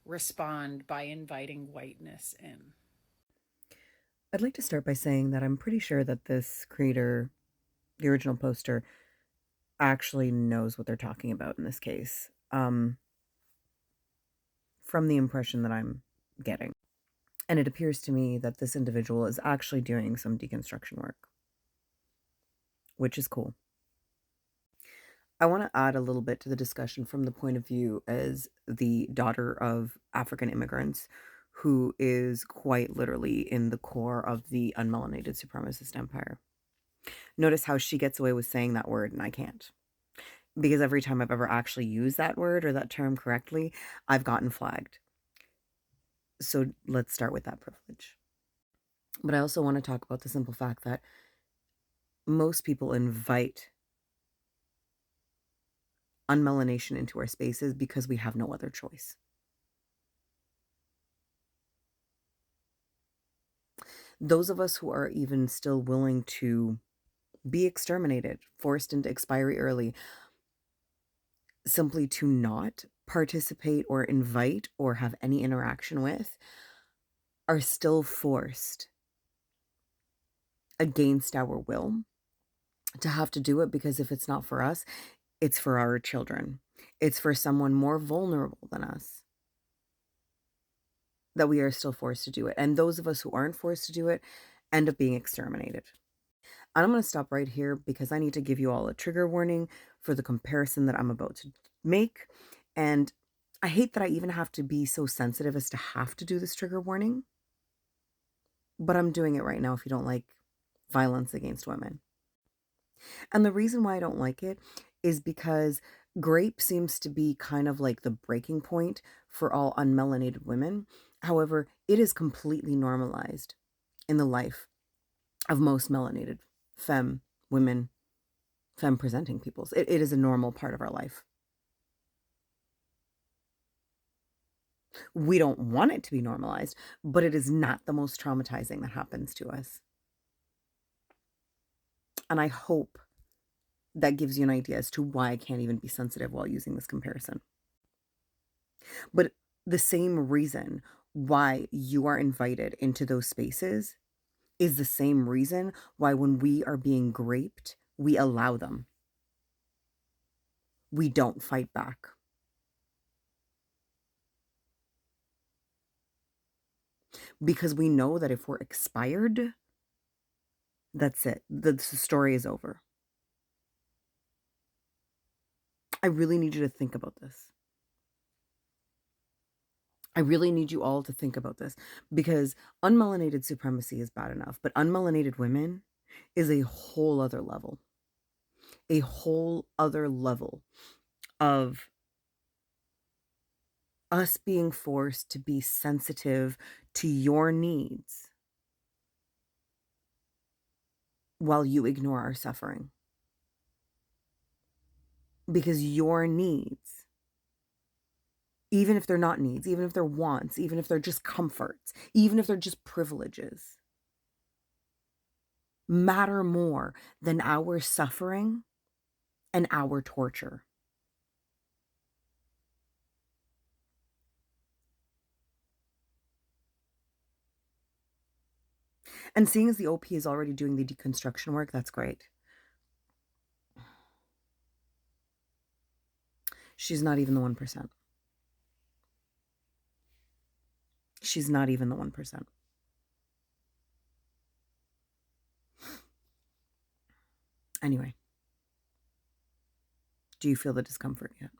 respond by inviting whiteness in. I'd like to start by saying that I'm pretty sure that this creator, the original poster, actually knows what they're talking about in this case, from the impression that I'm getting. And it appears to me that this individual is actually doing some deconstruction work, which is cool. I want to add a little bit to the discussion from the point of view as the daughter of African immigrants who is quite literally in the core of the unmelanated supremacist empire. Notice how she gets away with saying that word and I can't. Because every time I've ever actually used that word or that term correctly, I've gotten flagged. So let's start with that privilege. But I also want to talk about the simple fact that most people invite unmelanation into our spaces because we have no other choice. Those of us who are even still willing to be exterminated, forced into expiry early, simply to not participate or invite or have any interaction with, are still forced against our will to have to do it, because if it's not for us, it's for our children. It's for someone more vulnerable than us that we are still forced to do it. And those of us who aren't forced to do it end up being exterminated. And I'm going to stop right here because I need to give you all a trigger warning for the comparison that I'm about to make. And I hate that I even have to be so sensitive as to have to do this trigger warning, but I'm doing it right now if you don't like violence against women. And the reason why I don't like it is because grape seems to be kind of like the breaking point for all unmelanated women. However, it is completely normalized in the life of most melanated femme women, femme presenting peoples. It is a normal part of our life. We don't want it to be normalized, but it is not the most traumatizing that happens to us. And I hope that gives you an idea as to why I can't even be sensitive while using this comparison. But the same reason why you are invited into those spaces is the same reason why when we are being graped, we allow them. We don't fight back. Because we know that if we're expired, that's it. The story is over. I really need you to think about this. I really need you all to think about this, because unmelanated supremacy is bad enough, but unmelanated women is a whole other level. A whole other level of us being forced to be sensitive to your needs while you ignore our suffering. Because your needs, even if they're not needs, even if they're wants, even if they're just comforts, even if they're just privileges, matter more than our suffering and our torture. And seeing as the OP is already doing the deconstruction work, that's great. She's not even the 1%. She's not even the 1%. Anyway, do you feel the discomfort yet?